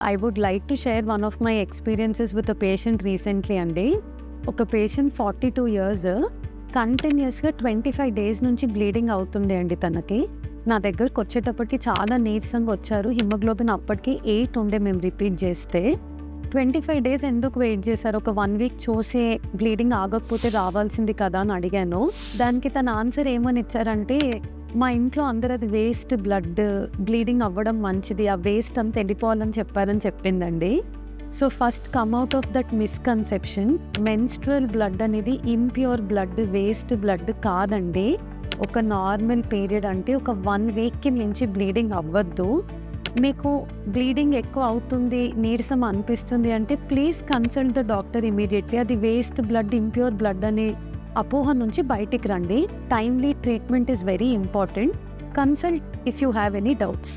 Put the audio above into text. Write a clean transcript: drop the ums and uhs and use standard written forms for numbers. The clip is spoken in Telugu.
I would like to share one of my experiences with a patient recently అండి. ఒక పేషెంట్ 42 ఇయర్స్ కంటిన్యూయస్‌గా 25 డేస్ నుంచి బ్లీడింగ్ అవుతుండే అండి తనకి. నా దగ్గరకొచ్చేటప్పటికి చాలా నీరసంగా వచ్చారు. హిమోగ్లోబిన్ అప్పటికి 8 ఉండే మేము రిపీట్ చేస్తే. 25 డేస్ ఎందుకు వెయిట్ చేశారు? ఒక 1 వీక్ చూసి బ్లీడింగ్ ఆగకపోతే రావాల్సింది కదా అని అడిగాను. దానికి తన ఆన్సర్ ఏమని ఇచ్చారంటే, మా ఇంట్లో అందరూ అది వేస్ట్ బ్లడ్, బ్లీడింగ్ అవ్వడం మంచిది, ఆ వేస్ట్ అంతా వెళ్ళిపోవాలని చెప్పారని చెప్పిందండి. So first come out of that misconception. Menstrual blood అనేది ఇంప్యూర్ బ్లడ్, వేస్ట్ బ్లడ్ కాదండి. ఒక నార్మల్ పీరియడ్ అంటే ఒక 1 వీక్‌కి మించి బ్లీడింగ్ అవ్వద్దు. మీకు బ్లీడింగ్ ఎక్కువ అవుతుంది, నీరసం అనిపిస్తుంది అంటే please consult the doctor immediately. అది వేస్ట్ బ్లడ్, ఇంప్యూర్ బ్లడ్ అనే అపోహ నుంచి బయటికి రండి. Timely treatment is very important. Consult if you have any doubts.